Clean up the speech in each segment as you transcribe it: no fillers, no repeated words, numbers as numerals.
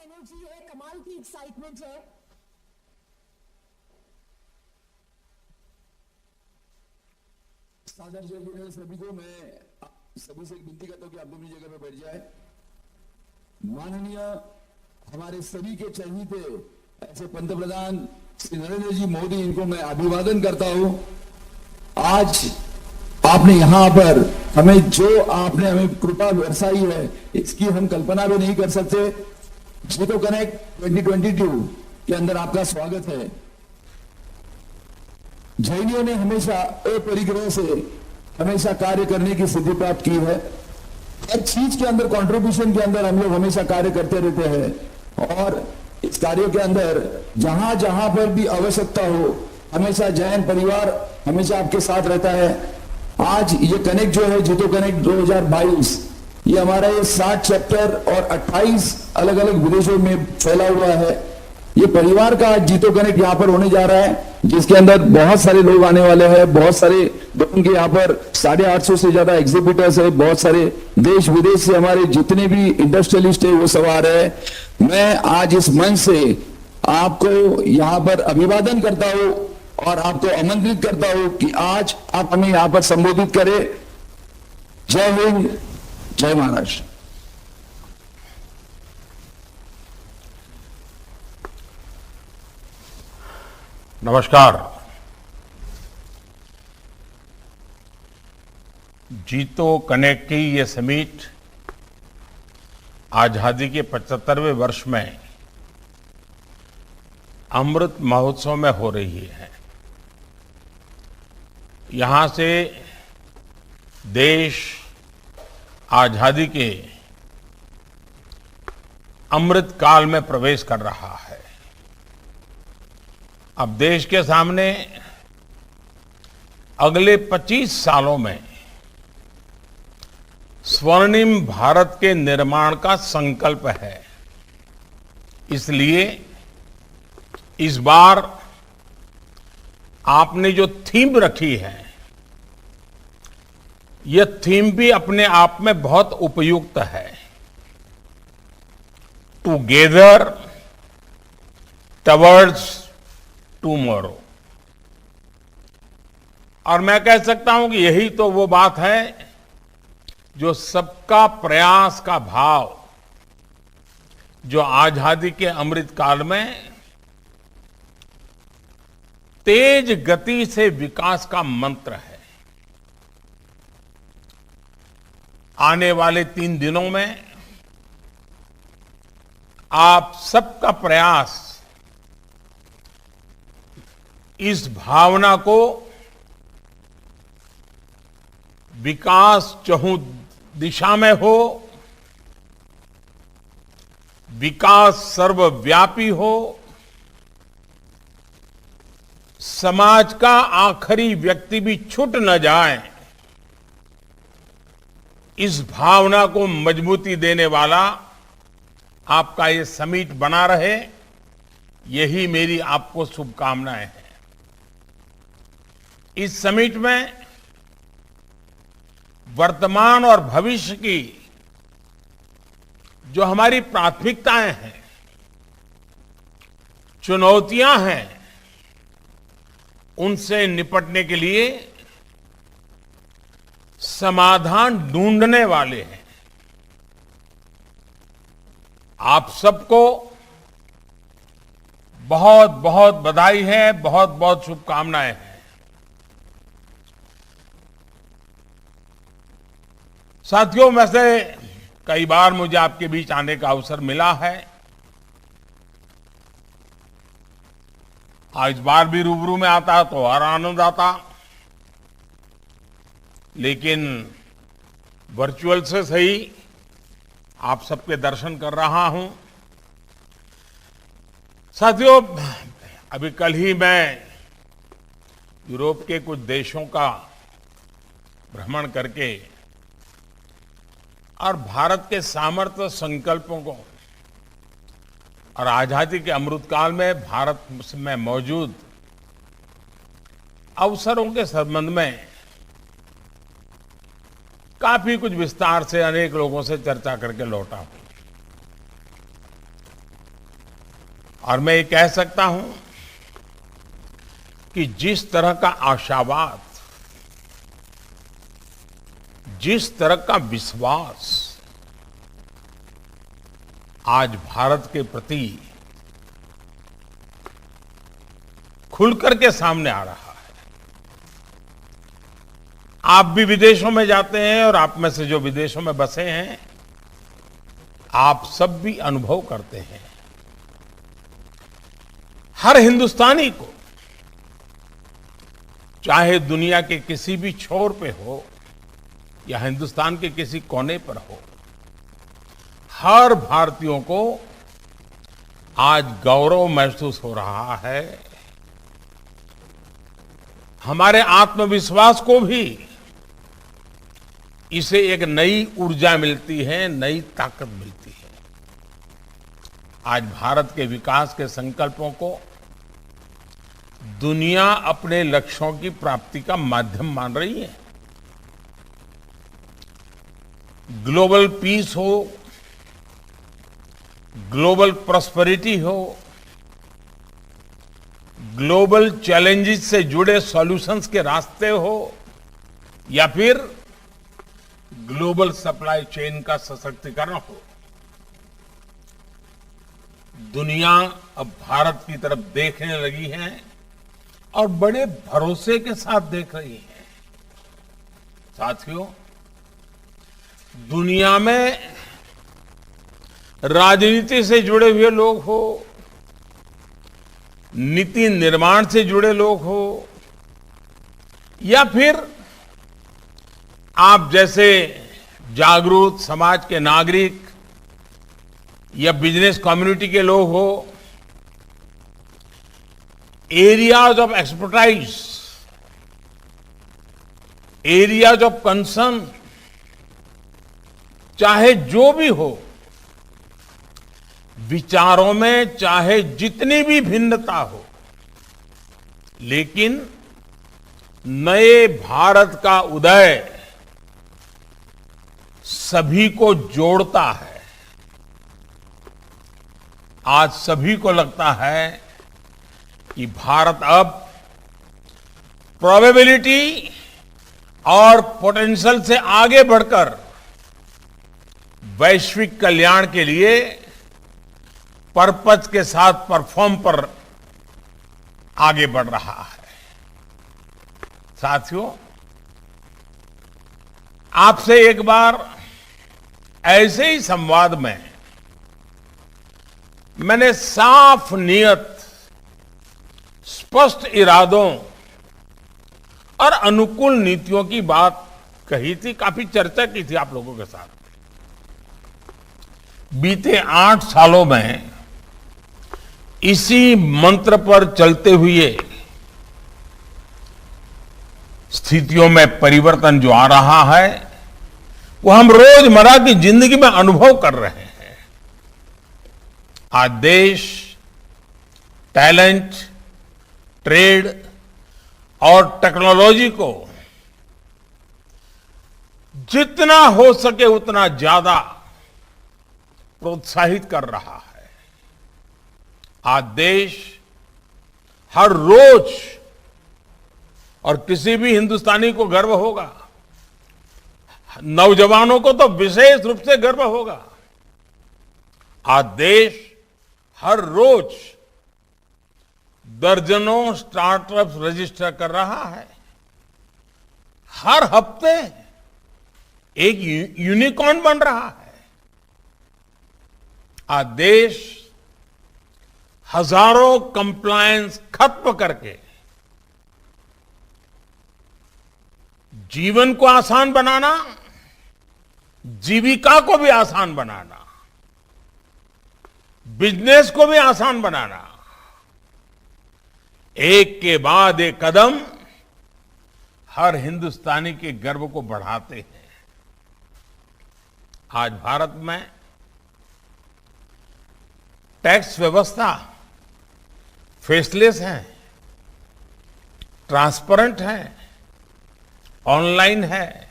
Energy है, कमाल की एक्साइटमेंट है। सादर सभी को मैं सभी से एक विनती करता हूं कि आप अपनी जगह पे बैठ जाए। माननीय हमारे सभी के चहेते ऐसे पंतप्रधान श्री नरेंद्र जी मोदी, इनको मैं अभिवादन करता हूं। आज आपने यहां पर आपने हमें कृपा बरसाई है, इसकी हम कल्पना भी नहीं कर सकते। जीतो कनेक्ट 2022 के अंदर आपका स्वागत है। जैनियों ने हमेशा अपरिग्रह से हमेशा कार्य करने की सिद्धि प्राप्त की है। हर चीज के अंदर कंट्रीब्यूशन के अंदर हम लोग हमेशा कार्य करते रहते हैं और इस कार्य के अंदर जहां जहां पर भी आवश्यकता हो हमेशा जैन परिवार हमेशा आपके साथ रहता है। आज ये कनेक्ट जो है जीतो कनेक्ट 2022, ये हमारा ये 60 चैप्टर और 28 अलग अलग विदेशों में फैला हुआ है। ये परिवार का आज जीतो कनेक्ट यहाँ पर होने जा रहा है, जिसके अंदर बहुत सारे लोग आने वाले हैं। बहुत सारे लोगों के यहाँ पर 850 से ज्यादा एग्जीबिटर्स है। बहुत सारे देश विदेश से हमारे जितने भी इंडस्ट्रियलिस्ट है वो सब आ रहे हैं। मैं आज इस मंच से आपको यहाँ पर अभिवादन करता हूँ और आपको आमंत्रित करता हूँ कि आज आप हमें यहाँ पर संबोधित करें। जय हिंद, जय महाराष्ट्र। नमस्कार। जीतो कनेक्ट की ये समिट आजादी के 75वें वर्ष में अमृत महोत्सव में हो रही है। यहां से देश आजादी के अमृत काल में प्रवेश कर रहा है। अब देश के सामने अगले 25 सालों में स्वर्णिम भारत के निर्माण का संकल्प है। इसलिए इस बार आपने जो थीम रखी है, यह थीम भी अपने आप में बहुत उपयुक्त है। Together towards tomorrow. और मैं कह सकता हूं कि यही तो वो बात है जो सबका प्रयास का भाव, जो आजादी के अमृत काल में तेज गति से विकास का मंत्र है। आने वाले 3 दिनों में आप सबका प्रयास इस भावना को विकास चहुं दिशा में हो, विकास सर्वव्यापी हो, समाज का आखिरी व्यक्ति भी छूट न जाए, इस भावना को मजबूती देने वाला आपका ये समिट बना रहे, यही मेरी आपको शुभकामनाएं हैं। इस समिट में वर्तमान और भविष्य की जो हमारी प्राथमिकताएं हैं, चुनौतियां हैं, उनसे निपटने के लिए समाधान ढूंढने वाले हैं। आप सबको बहुत बहुत बधाई है, बहुत बहुत शुभकामनाएं हैं। साथियों, वैसे कई बार मुझे आपके बीच आने का अवसर मिला है। आज बार भी रूबरू में आता तो और आनंद आता, लेकिन वर्चुअल से सही आप सबके दर्शन कर रहा हूं। साथियों, अभी कल ही मैं यूरोप के कुछ देशों का भ्रमण करके और भारत के सामर्थ्य संकल्पों को और आजादी के अमृतकाल में भारत में मौजूद अवसरों के संबंध में काफी कुछ विस्तार से अनेक लोगों से चर्चा करके लौटा हूं। और मैं ये कह सकता हूं कि जिस तरह का आशावाद, जिस तरह का विश्वास आज भारत के प्रति खुलकर के सामने आ रहा है। आप भी विदेशों में जाते हैं और आप में से जो विदेशों में बसे हैं, आप सब भी अनुभव करते हैं। हर हिंदुस्तानी को, चाहे दुनिया के किसी भी छोर पे हो या हिंदुस्तान के किसी कोने पर हो, हर भारतीयों को आज गौरव महसूस हो रहा है। हमारे आत्मविश्वास को भी इसे एक नई ऊर्जा मिलती है, नई ताकत मिलती है। आज भारत के विकास के संकल्पों को दुनिया अपने लक्ष्यों की प्राप्ति का माध्यम मान रही है। ग्लोबल पीस हो, ग्लोबल प्रॉस्पेरिटी हो, ग्लोबल चैलेंजेस से जुड़े सॉल्यूशंस के रास्ते हो, या फिर ग्लोबल सप्लाई चेन का सशक्तिकरण हो, दुनिया अब भारत की तरफ देखने लगी है और बड़े भरोसे के साथ देख रही है। साथियों, दुनिया में राजनीति से जुड़े हुए लोग हो, नीति निर्माण से जुड़े लोग हो, या फिर आप जैसे जागरूक समाज के नागरिक या बिजनेस कम्युनिटी के लोग हो, areas of expertise, areas of concern, चाहे जो भी हो, विचारों में चाहे जितनी भी भिन्नता हो, लेकिन नए भारत का उदय सभी को जोड़ता है। आज सभी को लगता है कि भारत अब प्रोबेबिलिटी और पोटेंशियल से आगे बढ़कर वैश्विक कल्याण के लिए पर्पज के साथ परफॉर्म पर आगे बढ़ रहा है। साथियों, आपसे एक बार ऐसे ही संवाद में मैंने साफ नियत, स्पष्ट इरादों और अनुकूल नीतियों की बात कही थी, काफी चर्चा की थी आप लोगों के साथ। बीते 8 सालों में इसी मंत्र पर चलते हुए स्थितियों में परिवर्तन जो आ रहा है, वो हम रोजमर्रा की जिंदगी में अनुभव कर रहे हैं। आज देश टैलेंट, ट्रेड और टेक्नोलॉजी को जितना हो सके उतना ज्यादा प्रोत्साहित कर रहा है। आज देश हर रोज, और किसी भी हिंदुस्तानी को गर्व होगा, नौजवानों को तो विशेष रूप से गर्व होगा, आज देश हर रोज दर्जनों स्टार्टअप्स रजिस्टर कर रहा है। हर हफ्ते एक यूनिकॉर्न बन रहा है। आज देश हजारों कंप्लायंस खत्म करके जीवन को आसान बनाना, जीविका को भी आसान बनाना, बिजनेस को भी आसान बनाना, एक के बाद एक कदम हर हिंदुस्तानी के गर्व को बढ़ाते हैं। आज भारत में टैक्स व्यवस्था फेसलेस है, ट्रांसपेरेंट है, ऑनलाइन है।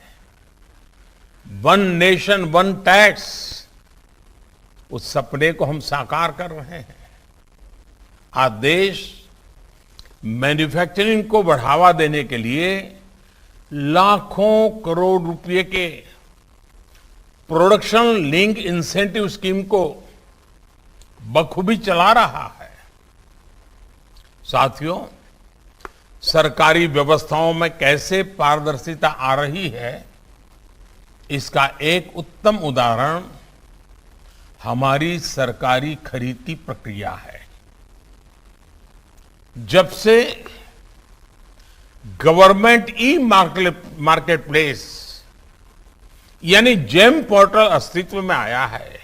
वन नेशन वन टैक्स, उस सपने को हम साकार कर रहे हैं। आज देश मैन्युफैक्चरिंग को बढ़ावा देने के लिए लाखों करोड़ रुपए के प्रोडक्शन लिंक इंसेंटिव स्कीम को बखूबी चला रहा है। साथियों, सरकारी व्यवस्थाओं में कैसे पारदर्शिता आ रही है, इसका एक उत्तम उदाहरण हमारी सरकारी खरीद की प्रक्रिया है। जब से गवर्नमेंट ई मार्केट प्लेस यानी जेम पोर्टल अस्तित्व में आया है,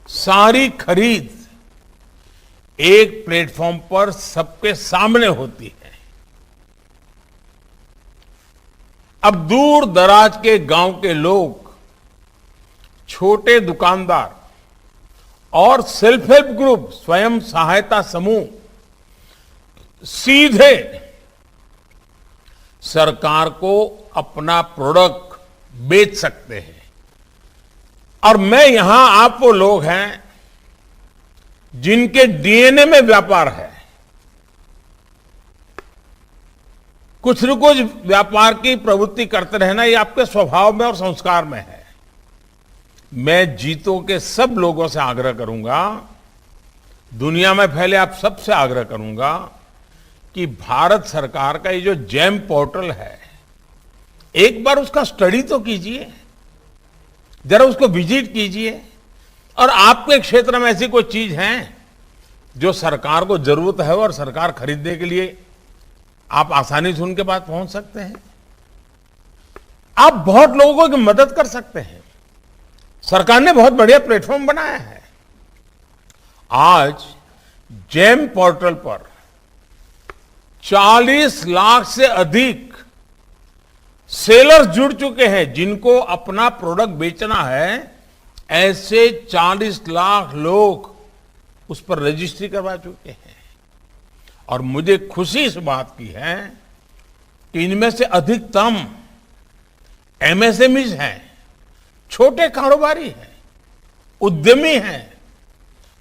सारी खरीद एक प्लेटफॉर्म पर सबके सामने होती है। अब दूर दराज के गांव के लोग, छोटे दुकानदार और सेल्फ हेल्प ग्रुप, स्वयं सहायता समूह सीधे सरकार को अपना प्रोडक्ट बेच सकते हैं। और मैं यहां आप वो लोग हैं जिनके डीएनए में व्यापार है। कुछ न कुछ व्यापार की प्रवृत्ति करते रहना ये आपके स्वभाव में और संस्कार में है। मैं जीतो के सब लोगों से आग्रह करूंगा, दुनिया में फैले आप सबसे आग्रह करूंगा कि भारत सरकार का ये जो जेम पोर्टल है, एक बार उसका स्टडी तो कीजिए, जरा उसको विजिट कीजिए। और आपके क्षेत्र में ऐसी कोई चीज है जो सरकार को जरूरत है और सरकार खरीदने के लिए आप आसानी से उनके पास पहुंच सकते हैं। आप बहुत लोगों की मदद कर सकते हैं। सरकार ने बहुत बढ़िया प्लेटफॉर्म बनाया है। आज जेम पोर्टल पर 40 लाख से अधिक सेलर्स जुड़ चुके हैं जिनको अपना प्रोडक्ट बेचना है। ऐसे 40 लाख लोग उस पर रजिस्ट्री करवा चुके हैं। और मुझे खुशी इस बात की है कि इनमें से अधिकतम एमएसएमईज हैं, छोटे कारोबारी हैं, उद्यमी हैं,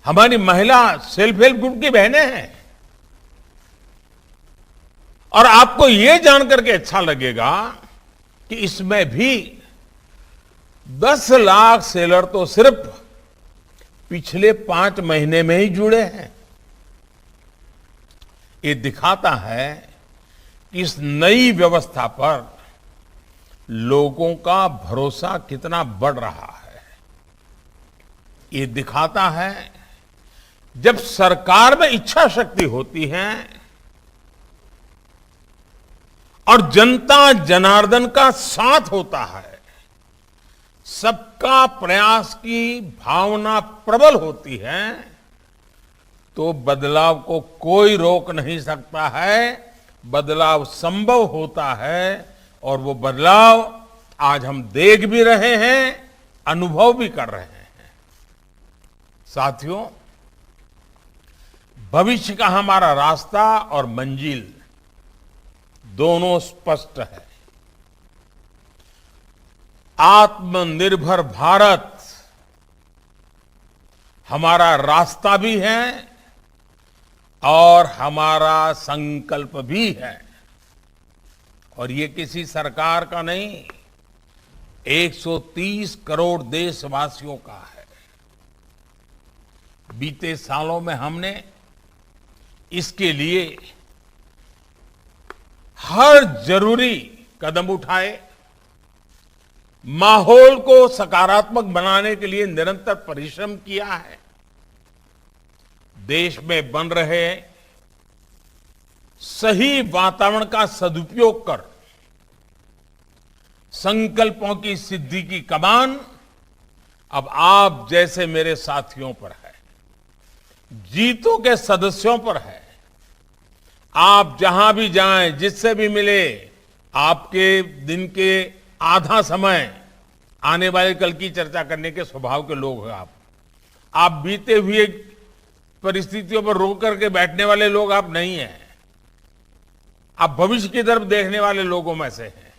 हमारी महिला सेल्फ हेल्प ग्रुप की बहनें हैं। और आपको यह जानकर के अच्छा लगेगा कि इसमें भी 10 लाख सेलर तो सिर्फ पिछले 5 महीने में ही जुड़े हैं। ये दिखाता है कि इस नई व्यवस्था पर लोगों का भरोसा कितना बढ़ रहा है। ये दिखाता है जब सरकार में इच्छा शक्ति होती है और जनता जनार्दन का साथ होता है, सबका प्रयास की भावना प्रबल होती है, तो बदलाव को कोई रोक नहीं सकता है। बदलाव संभव होता है और वो बदलाव आज हम देख भी रहे हैं, अनुभव भी कर रहे हैं। साथियों, भविष्य का हमारा रास्ता और मंजिल दोनों स्पष्ट है। आत्मनिर्भर भारत हमारा रास्ता भी है और हमारा संकल्प भी है। और ये किसी सरकार का नहीं, 130 करोड़ देशवासियों का है। बीते सालों में हमने इसके लिए हर जरूरी कदम उठाए, माहौल को सकारात्मक बनाने के लिए निरंतर परिश्रम किया है। देश में बन रहे सही वातावरण का सदुपयोग कर संकल्पों की सिद्धि की कमान अब आप जैसे मेरे साथियों पर है, जीतों के सदस्यों पर है। आप जहां भी जाएं, जिससे भी मिले, आपके दिन के आधा समय आने वाले कल की चर्चा करने के स्वभाव के लोग हैं आप बीते हुए परिस्थितियों पर रोक करके बैठने वाले लोग आप नहीं हैं। आप भविष्य की तरफ देखने वाले लोगों में से हैं।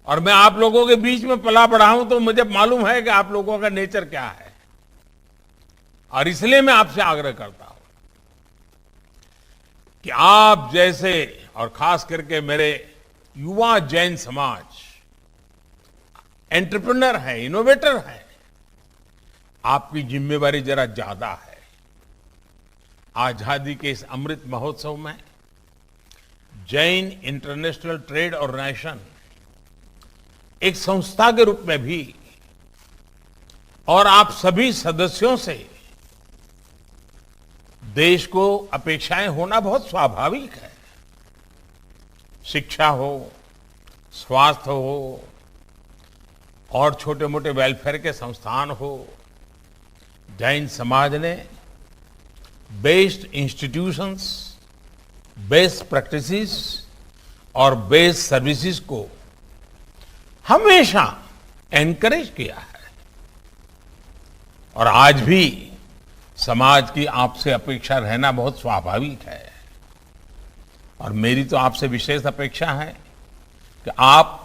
और मैं आप लोगों के बीच में पला बढ़ा हूं तो मुझे मालूम है कि आप लोगों का नेचर क्या है। और इसलिए मैं आपसे आग्रह करता हूं कि आप जैसे और खास करके मेरे युवा जैन समाज एंटरप्रेन्योर है, इनोवेटर है, आपकी जिम्मेवारी जरा ज्यादा है। आजादी के इस अमृत महोत्सव में जैन इंटरनेशनल ट्रेड ऑर्गेनाइजेशन एक संस्था के रूप में भी और आप सभी सदस्यों से देश को अपेक्षाएं होना बहुत स्वाभाविक है। शिक्षा हो, स्वास्थ्य हो और छोटे मोटे वेलफेयर के संस्थान हो, जैन समाज ने बेस्ड इंस्टीट्यूशंस, बेस्ट प्रैक्टिसेस और बेस्ट सर्विसेज को हमेशा एनकरेज किया है और आज भी समाज की आपसे अपेक्षा रहना बहुत स्वाभाविक है। और मेरी तो आपसे विशेष अपेक्षा है कि आप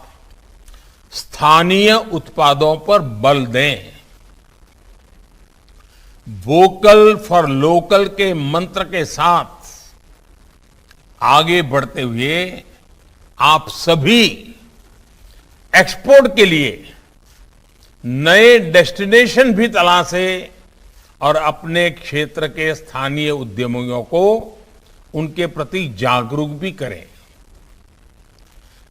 स्थानीय उत्पादों पर बल दें। वोकल फॉर लोकल के मंत्र के साथ आगे बढ़ते हुए आप सभी एक्सपोर्ट के लिए नए डेस्टिनेशन भी तलाशें और अपने क्षेत्र के स्थानीय उद्यमियों को उनके प्रति जागरूक भी करें।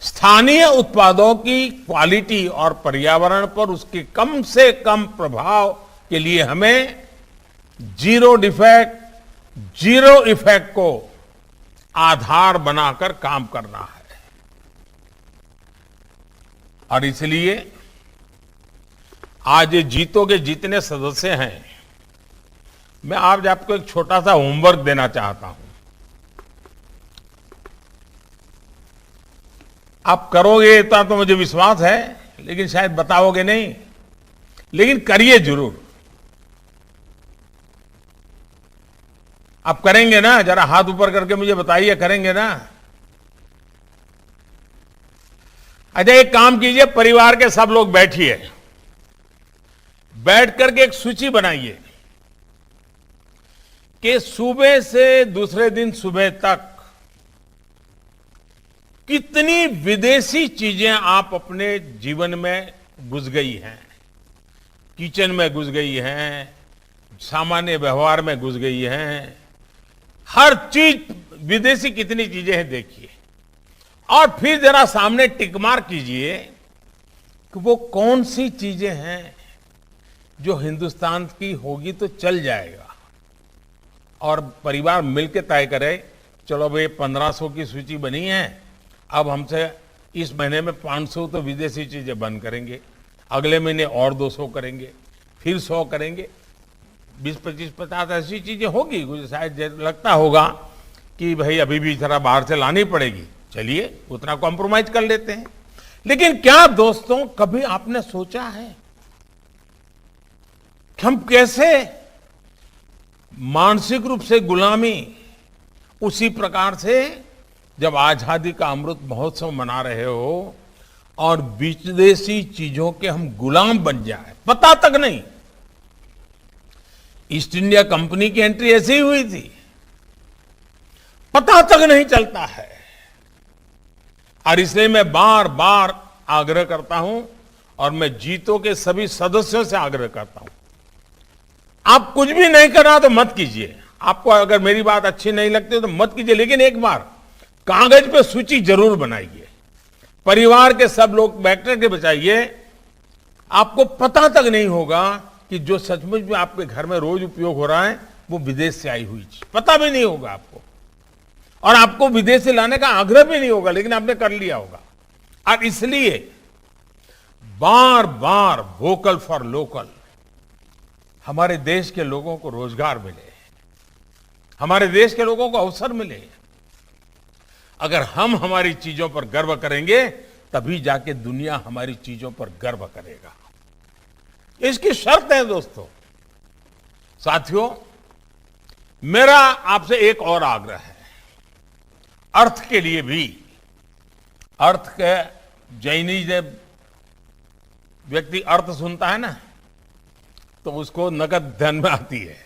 स्थानीय उत्पादों की क्वालिटी और पर्यावरण पर उसके कम से कम प्रभाव के लिए हमें जीरो डिफेक्ट, जीरो इफेक्ट को आधार बनाकर काम करना है। और इसलिए आज ये जीतो के जितने सदस्य हैं, मैं आज आपको एक छोटा सा होमवर्क देना चाहता हूं। आप करोगे इतना तो मुझे विश्वास है, लेकिन शायद बताओगे नहीं, लेकिन करिए जरूर। आप करेंगे ना? जरा हाथ ऊपर करके मुझे बताइए, करेंगे ना? अच्छा, एक काम कीजिए, परिवार के सब लोग बैठिए, बैठ करके एक सूची बनाइए कि सुबह से दूसरे दिन सुबह तक कितनी विदेशी चीजें आप अपने जीवन में घुस गई हैं। किचन में घुस गई हैं, सामान्य व्यवहार में घुस गई हैं, हर चीज विदेशी कितनी चीजें हैं देखिए। और फिर जरा सामने टिक मार कीजिए कि वो कौन सी चीजें हैं जो हिंदुस्तान की होगी तो चल जाएगा। और परिवार मिलकर तय करे, चलो भाई 1500 की सूची बनी है, अब हमसे इस महीने में 500 तो विदेशी चीजें बंद करेंगे, अगले महीने और 200 करेंगे, फिर 100 करेंगे, 20, 25, 50 ऐसी चीजें होगी। मुझे शायद लगता होगा कि भाई अभी भी जरा बाहर से लानी पड़ेगी, चलिए उतना कॉम्प्रोमाइज कर लेते हैं। लेकिन क्या दोस्तों, कभी आपने सोचा है कि हम कैसे मानसिक रूप से गुलामी, उसी प्रकार से जब आजादी का अमृत महोत्सव मना रहे हो और विदेशी चीजों के हम गुलाम बन जाए, पता तक नहीं। ईस्ट इंडिया कंपनी की एंट्री ऐसी ही हुई थी, पता तक नहीं चलता है। और इसलिए मैं बार बार आग्रह करता हूं और मैं जीतो के सभी सदस्यों से आग्रह करता हूं, आप कुछ भी नहीं करना तो मत कीजिए। आपको अगर मेरी बात अच्छी नहीं लगती तो मत कीजिए, लेकिन एक बार कागज पे सूची जरूर बनाइए, परिवार के सब लोग बैठ के बचाइए। आपको पता तक नहीं होगा कि जो सचमुच में आपके घर में रोज उपयोग हो रहा है वो विदेश से आई हुई चीज, पता भी नहीं होगा आपको, और आपको विदेश से लाने का आग्रह भी नहीं होगा, लेकिन आपने कर लिया होगा। और इसलिए बार बार वोकल फॉर लोकल, हमारे देश के लोगों को रोजगार मिले, हमारे देश के लोगों को अवसर मिले। अगर हम हमारी चीजों पर गर्व करेंगे तभी जाके दुनिया हमारी चीजों पर गर्व करेगा। इसकी शर्त है दोस्तों। साथियों, मेरा आपसे एक और आग्रह है, अर्थ के लिए भी। अर्थ के जैनी जब व्यक्ति अर्थ सुनता है ना, तो उसको नगद ध्यान में आती है,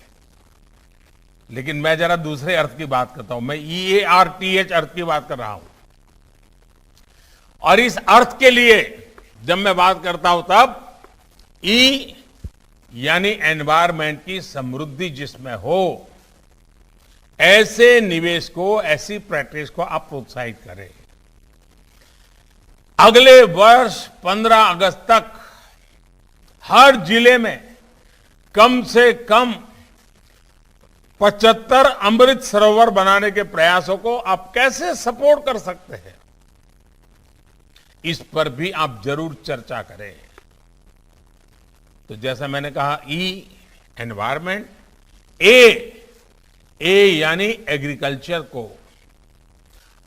लेकिन मैं जरा दूसरे अर्थ की बात करता हूं। मैं EARTH अर्थ की बात कर रहा हूं। और इस अर्थ के लिए जब मैं बात करता हूं तब ई यानी एनवायरमेंट की समृद्धि जिसमें हो, ऐसे निवेश को, ऐसी प्रैक्टिस को आप प्रोत्साहित करें। अगले वर्ष 15 अगस्त तक हर जिले में कम से कम 75 अमृत सरोवर बनाने के प्रयासों को आप कैसे सपोर्ट कर सकते हैं, इस पर भी आप जरूर चर्चा करें। तो जैसा मैंने कहा, ई एनवायरमेंट, ए यानी एग्रीकल्चर को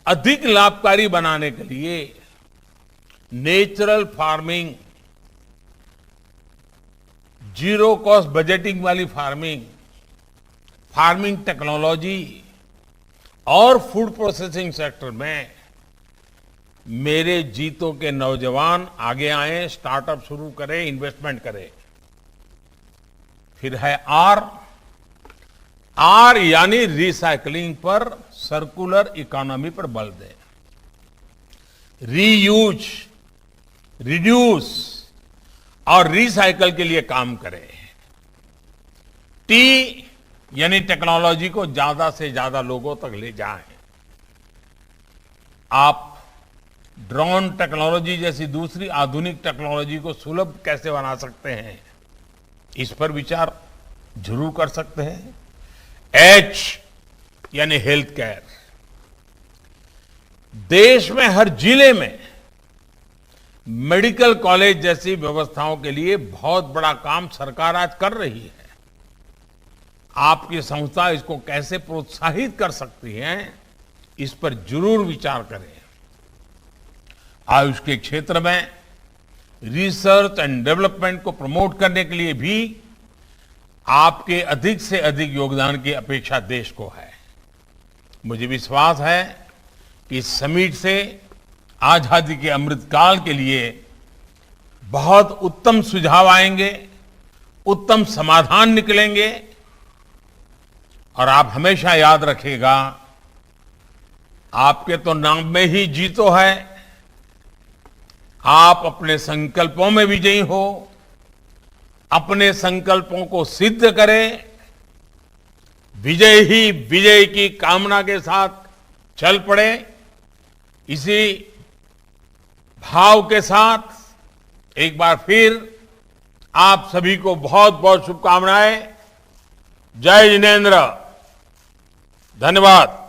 अधिक लाभकारी बनाने के लिए natural farming, zero cost budgeting वाली फार्मिंग, फार्मिंग टेक्नोलॉजी और फूड प्रोसेसिंग सेक्टर में मेरे जीतों के नौजवान आगे आए, स्टार्टअप शुरू करें, इन्वेस्टमेंट करें। फिर है आर यानी रिसाइकलिंग पर, सर्कुलर इकोनॉमी पर बल दें। रीयूज, रिड्यूस और रिसाइकल के लिए काम करें। टी यानी टेक्नोलॉजी को ज्यादा से ज्यादा लोगों तक ले जाएं। आप ड्रोन टेक्नोलॉजी जैसी दूसरी आधुनिक टेक्नोलॉजी को सुलभ कैसे बना सकते हैं, इस पर विचार जरूर कर सकते हैं। एच यानी हेल्थ केयर, देश में हर जिले में मेडिकल कॉलेज जैसी व्यवस्थाओं के लिए बहुत बड़ा काम सरकार आज कर रही है। आपकी संस्था इसको कैसे प्रोत्साहित कर सकती है, इस पर जरूर विचार करें। आयुष के क्षेत्र में रिसर्च एंड डेवलपमेंट को प्रमोट करने के लिए भी आपके अधिक से अधिक योगदान की अपेक्षा देश को है। मुझे विश्वास है कि इस समिट से आजादी के अमृतकाल के लिए बहुत उत्तम सुझाव आएंगे, उत्तम समाधान निकलेंगे। और आप हमेशा याद रखिएगा, आपके तो नाम में ही जीतो है। आप अपने संकल्पों में विजयी हो, अपने संकल्पों को सिद्ध करें। विजय ही विजय की कामना के साथ चल पड़े। इसी भाव के साथ एक बार फिर आप सभी को बहुत बहुत शुभकामनाएं। जय जिनेन्द्र, धन्यवाद।